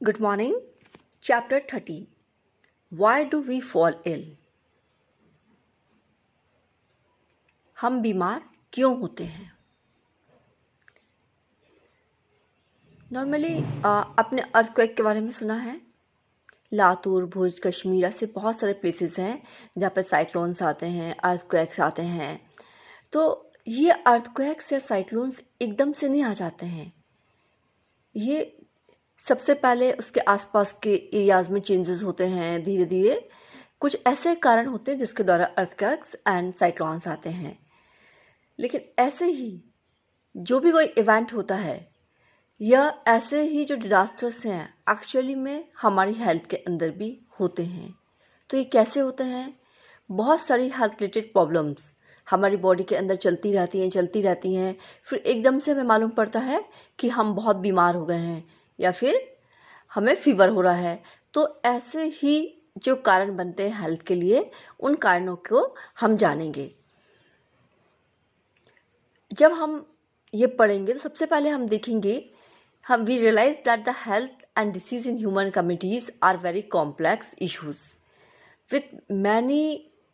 Good morning. Chapter 13. Why do we fall ill? हम बीमार क्यों होते हैं? नॉर्मली आपने अर्थक्वेक के बारे में सुना है? लातूर, भुज, कश्मीर ऐसे बहुत सारे प्लेसेस हैं जहाँ पे साइक्लोन्स आते हैं, अर्थक्वेक्स आते हैं। तो ये अर्थक्वेक्स या साइक्लोन्स एकदम से नहीं आ जाते हैं। ये सबसे पहले उसके आसपास के एरियाज़ में चेंजेस होते हैं। धीरे धीरे कुछ ऐसे कारण होते हैं जिसके द्वारा अर्थक्वेक्स एंड साइक्लोन्स आते हैं। लेकिन ऐसे ही जो भी कोई इवेंट होता है या ऐसे ही जो डिज़ास्टर्स हैं एक्चुअली में हमारी हेल्थ के अंदर भी होते हैं। तो ये कैसे होते हैं? बहुत सारी हेल्थ रिलेटेड प्रॉब्लम्स हमारी बॉडी के अंदर चलती रहती हैं। फिर एकदम से हमें मालूम पड़ता है कि हम बहुत बीमार हो गए हैं या फिर हमें फीवर हो रहा है। तो ऐसे ही जो कारण बनते हैं हेल्थ के लिए, उन कारणों को हम जानेंगे। जब हम ये पढ़ेंगे तो सबसे पहले हम देखेंगे, we realize that the health and disease in human communities are very complex issues with many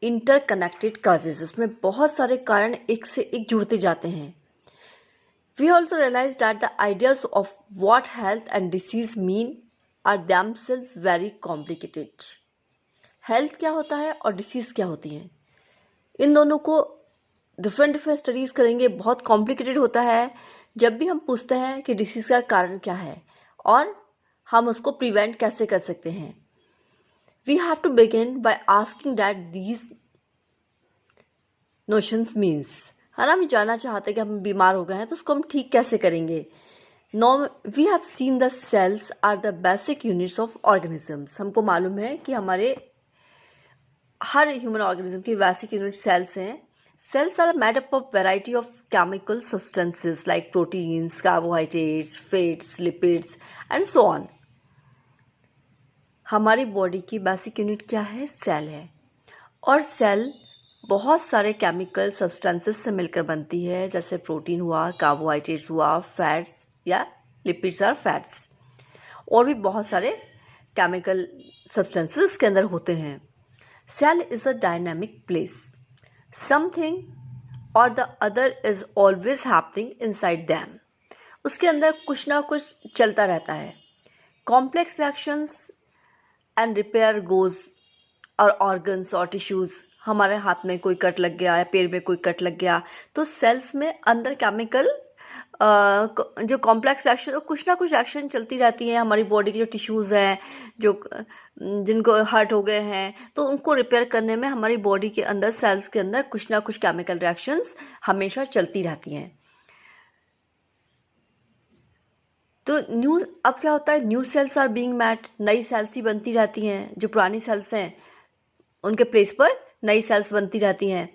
interconnected causes. उसमें बहुत सारे कारण एक से एक जुड़ते जाते हैं. We also realize that the ideas of what health and disease mean are themselves very complicated. Health क्या होता है और डिसीज़ क्या होती है, इन दोनों को डिफरेंट स्टडीज़ करेंगे। बहुत कॉम्प्लिकेटेड होता है जब भी हम पूछते हैं कि डिसीज़ का कारण क्या है और हम उसको प्रिवेंट कैसे कर सकते हैं। We have to begin by asking that these notions means, है ना। हम जानना चाहते हैं कि हम बीमार हो गए हैं तो उसको हम ठीक कैसे करेंगे। No we have seen the cells are the basic units of organisms. हमको मालूम है कि हमारे हर ह्यूमन ऑर्गेनिज्म की बेसिक यूनिट सेल्स हैं। Cells are made up of variety of chemical substances like proteins, carbohydrates, fats, lipids and so on. हमारी body की बेसिक यूनिट क्या है? सेल है। और सेल बहुत सारे केमिकल सब्सटेंसेस से मिलकर बनती है, जैसे प्रोटीन हुआ, कार्बोहाइड्रेट्स हुआ, फैट्स या लिपिड्स और फैट्स, और भी बहुत सारे केमिकल सब्सटेंसेस के अंदर होते हैं। Cell is a dynamic place. Something or the other is always happening inside them. उसके अंदर कुछ ना कुछ चलता रहता है. Complex reactions and repair goes और organs और tissues. हमारे हाथ में कोई कट लग गया है, पैर में कोई कट लग गया, तो सेल्स में अंदर केमिकल जो कॉम्प्लेक्स एक्शन, कुछ ना कुछ एक्शन चलती रहती है। हमारी बॉडी के जो टिश्यूज़ हैं, जो जिनको हर्ट हो गए हैं, तो उनको रिपेयर करने में हमारी बॉडी के अंदर, सेल्स के अंदर कुछ ना कुछ केमिकल रिएक्शंस हमेशा चलती रहती हैं। तो अब क्या होता है, new cells are being made. नई सेल्स ही बनती रहती हैं। जो पुरानी सेल्स हैं उनके प्लेस पर नई सेल्स बनती रहती हैं.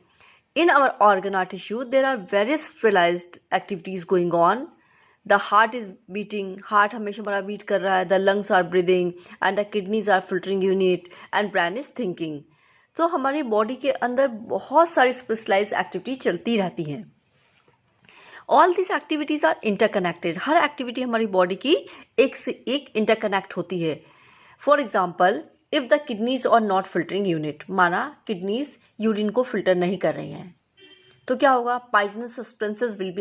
In our organ or tissue, there are various specialized activities going on. The heart is beating, heart हमेशा हमारा बीट कर रहा है. The lungs are breathing and the kidneys are filtering unit and brain is thinking. तो हमारी body के अंदर बहुत सारी स्पेशलाइज्ड एक्टिविटी चलती रहती हैं. All these activities are interconnected. हर एक्टिविटी हमारी बॉडी की एक से एक इंटरकनेक्ट होती है. For example, if the kidneys are not filtering unit, माना किडनीज यूरिन को फिल्टर नहीं कर रही हैं, तो क्या होगा? पॉइजनस सब्सटेंसेस विल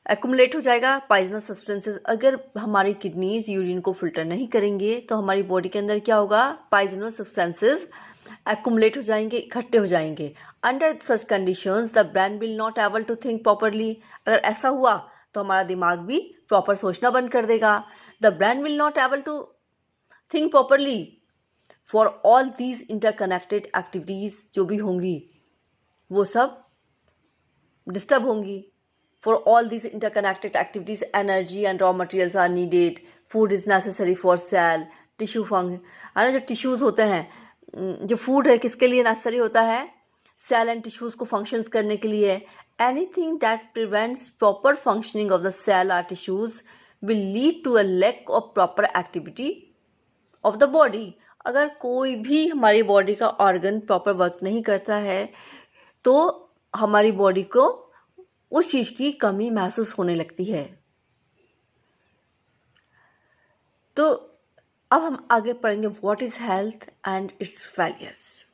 एक्यूमुलेट हो जाएगा. पॉइजनस सब्सटेंसेस, अगर हमारी किडनीज यूरिन को फिल्टर नहीं करेंगे तो हमारी बॉडी के अंदर क्या होगा? पॉइजनस सब्सटेंसेस एक्यूमुलेट हो जाएंगे, इकट्ठे हो जाएंगे. Under such conditions the brain will not able to think properly. अगर ऐसा हुआ तो हमारा दिमाग भी प्रॉपर सोचना बंद कर देगा. The brain will not able to think properly. For all these interconnected activities जो भी होंगी वो सब डिस्टर्ब होंगी. For all these interconnected activities energy and raw materials are needed. Food is necessary for cell. Tissue function, है ना, जो tissues होते हैं, जो फूड है किसके लिए नेसेसरी होता है? सेल एंड टिश्यूज़ को फंक्शंस करने के लिए. Anything that prevents proper functioning of the cell और tissues will lead to a lack of proper activity of the body. अगर कोई भी हमारी बॉडी का ऑर्गन प्रॉपर वर्क नहीं करता है तो हमारी बॉडी को उस चीज़ की कमी महसूस होने लगती है. तो अब हम आगे पढ़ेंगे what is health and it's failures.